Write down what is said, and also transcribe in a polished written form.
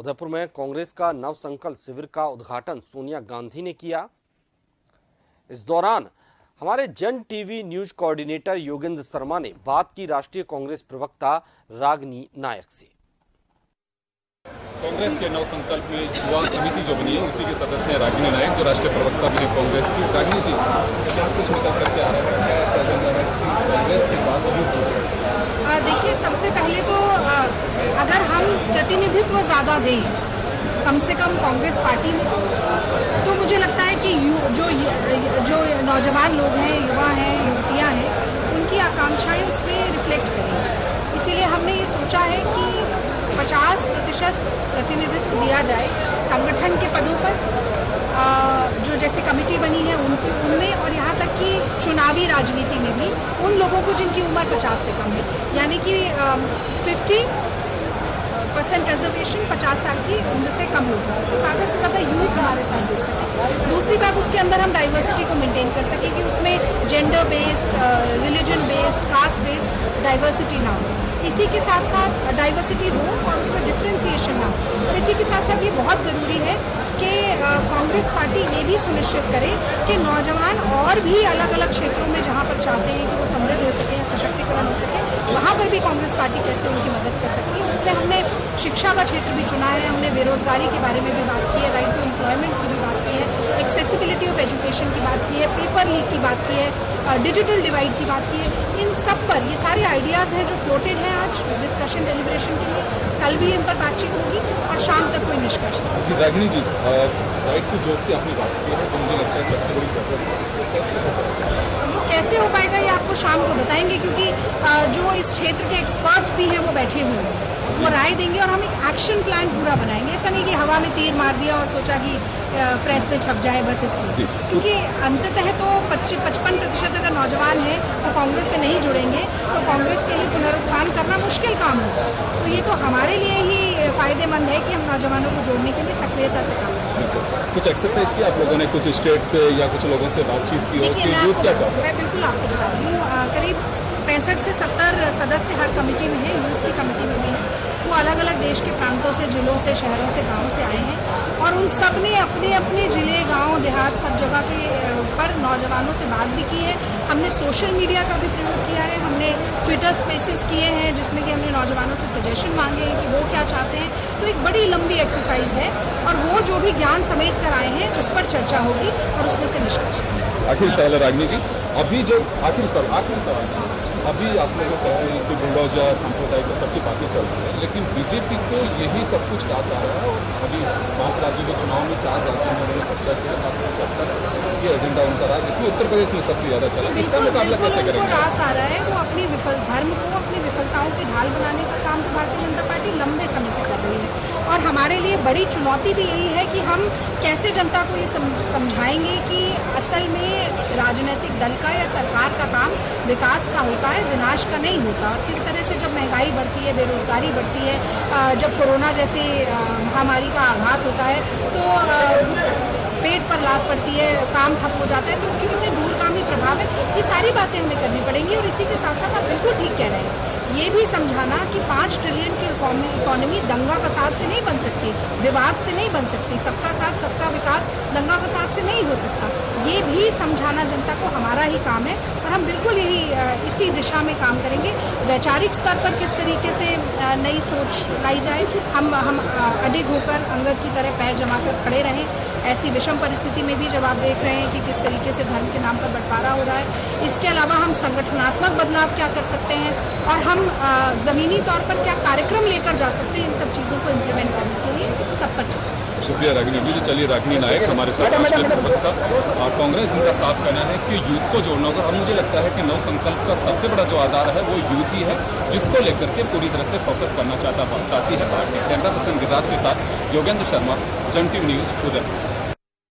उदयपुर में कांग्रेस का नव संकल्प शिविर का उद्घाटन सोनिया गांधी ने किया। इस दौरान हमारे जन TV news coordinator Yogendra Sharma ने बात की राष्ट्रीय कांग्रेस प्रवक्ता रागिनी नायक से। कांग्रेस के नव संकल्प में युवा समिति जो बनी है उसी के सदस्य हैं रागिनी नायक, जो राष्ट्रीय प्रवक्ता भी है कांग्रेस की। रागिनी जी, क्या कुछ निकल करके आ रहा है, क्या ऐसा एजेंडा है कि कांग्रेस के साथ अभी जुड़ सकते हैं? देखिए, सबसे पहले तो अगर हम प्रतिनिधित्व ज़्यादा दें कम से कम कांग्रेस पार्टी में, तो मुझे लगता है कि जो नौजवान लोग हैं, युवा हैं, युवतियाँ हैं, उनकी आकांक्षाएं उसमें रिफ्लेक्ट करें। इसीलिए हमने ये सोचा है कि 50% प्रतिनिधित्व दिया जाए संगठन के पदों पर, जो जैसे कमेटी बनी है उनमें, और यहाँ तक कि चुनावी राजनीति में भी उन लोगों को जिनकी उम्र 50 से कम है, यानी कि 50% रिजर्वेशन 50 साल की उम्र से कम लोग, तो ज़्यादा से ज़्यादा यूथ हमारे साथ जुड़ सके। दूसरी बात, उसके अंदर हम डाइवर्सिटी को मेंटेन कर सकें कि उसमें gender based, religion based, caste based diversity ना हो। इसी के साथ साथ डाइवर्सिटी हो और उसमें डिफ्रेंसिएशन ना हो। और इसी के साथ साथ ये बहुत ज़रूरी है कि कांग्रेस पार्टी ये भी सुनिश्चित करे कि नौजवान और भी अलग अलग क्षेत्रों में जहाँ पर चाहते हैं कि वो समृद्ध हो सके, सशक्तिकरण हो सके, वहाँ पर भी कांग्रेस पार्टी कैसे उनकी मदद कर सकती है। उसमें हमने शिक्षा का क्षेत्र भी चुना है, हमने बेरोजगारी के बारे में भी बात की है, राइट टू एम्प्लॉयमेंट की भी बात की है, एक्सेसिबिलिटी ऑफ एजुकेशन की बात की है, पेपर लीक की बात की है, डिजिटल डिवाइड की बात की है। इन सब पर ये सारे आइडियाज़ हैं जो फ्लोटेड हैं आज डिस्कशन डेलिब्रेशन के लिए। कल भी इन पर बातचीत होगी और शाम तक कोई निष्कर्ष नहीं। रागिनी जी, राइट टू जॉब की आपने बात की है, जो मुझे लगता है सबसे बड़ी जरूरत है, कैसे हो पाएगा? वो कैसे हो पाएगा ये आपको शाम को बताएंगे, क्योंकि जो इस क्षेत्र के एक्सपर्ट्स भी हैं वो बैठे हुए हैं, वो राय देंगे और हम एक एक्शन प्लान पूरा बनाएंगे। ऐसा नहीं कि हवा में तीर मार दिया और सोचा कि प्रेस में छप जाए बस इसलिए, क्योंकि अंततः तो 55% अगर नौजवान हैं वो कांग्रेस से नहीं जुड़ेंगे तो कांग्रेस के लिए पुनरुत्थान करना मुश्किल काम होगा। तो ये तो हमारे लिए ही फ़ायदेमंद है कि हम नौजवानों को जोड़ने के लिए सक्रियता से काम करें। कुछ एक्सरसाइज की आप लोगों ने, कुछ स्टेट से या कुछ लोगों से बातचीत की हो कि यूथ क्या चाहता है? मैं बिल्कुल आपको बताती हूँ, करीब 65 से 70 सदस्य हर कमेटी में है, यूथ की कमेटी में भी है। वो अलग अलग देश के प्रांतों से, जिलों से, शहरों से, गाँव से आए हैं और उन सब ने अपने अपने ज़िले, गांव, देहात सब जगह के पर नौजवानों से बात भी की है। हमने सोशल मीडिया का भी प्रयोग किया है, हमने ट्विटर स्पेसेस किए हैं जिसमें कि हमने नौजवानों से सजेशन मांगे हैं कि वो क्या चाहते हैं। तो एक बड़ी लंबी एक्सरसाइज है और वो जो भी ज्ञान समेट कर आए हैं उस पर चर्चा होगी और उसमें से निष्कर्ष। आखिरी सवाल है रागिनी जी, अभी जो आखिरी सवाल अभी आप लोगों को कह रहे हैं कि बुलडोजर सांप्रदायिक सबकी बातें चल रही है, लेकिन बीजेपी को यही सब कुछ रास आ रहा है। और अभी 5 राज्यों के चुनाव में 4 राज्यों में उन्होंने कब्जा किया, 75 ये एजेंडा उनका रहा, जिसमें उत्तर प्रदेश में सबसे ज़्यादा चला। इसका मुकाबला कैसे करेंगे? रास आ रहा है, वो अपनी धर्म को अपनी विफलताओं की ढाल बनाने का काम तो भारतीय जनता पार्टी लंबे समय से कर रही है। और हमारे लिए बड़ी चुनौती भी यही है कि हम कैसे जनता को ये समझाएंगे कि असल में राजनीतिक दल का या सरकार का काम विकास का होता है, विनाश का नहीं होता। और किस तरह से जब महंगाई बढ़ती है, बेरोजगारी बढ़ती है, जब कोरोना जैसी महामारी का आघात होता है तो पेट पर लात पड़ती है, काम ठप हो जाता है, तो उसके कितने दूरगामी प्रभाव है, ये सारी बातें हमें करनी पड़ेंगी। और इसी के साथ साथ आप बिल्कुल ठीक कह रहे हैं, ये भी समझाना कि 5 ट्रिलियन की इकोनॉमी दंगा फसाद से नहीं बन सकती, विवाद से नहीं बन सकती, सबका साथ सबका विकास दंगा फसाद से नहीं हो सकता। ये भी समझाना जनता को हमारा ही काम है और हम बिल्कुल यही इसी दिशा में काम करेंगे। वैचारिक स्तर पर किस तरीके से नई सोच लाई जाए, हम अडिग होकर अंगद की तरह पैर जमाकर खड़े रहें। ऐसी विषम परिस्थिति में भी जब आप देख रहे हैं कि किस तरीके से धर्म के नाम पर बंटवारा हो रहा है, इसके अलावा हम संगठनात्मक बदलाव क्या कर सकते हैं और हम ज़मीनी तौर पर क्या कार्यक्रम लेकर जा सकते हैं, इन सब चीज़ों को इम्प्लीमेंट करने के लिए सब पर चलते हैं। शुक्रिया रागिनी जी। तो चलिए, रागिनी नायक हमारे साथ राष्ट्रीय प्रवक्ता, और कांग्रेस जिनका साफ कहना है कि यूथ को जोड़ना होगा। अब मुझे लगता है कि नव संकल्प का सबसे बड़ा जो आधार है वो यूथ ही है, जिसको लेकर के पूरी तरह से फोकस करना चाहती है पार्टी। कैमरा पर्सन गिरिराज के साथ योगेंद्र शर्मा, जन टीवी न्यूज, उदयपुर।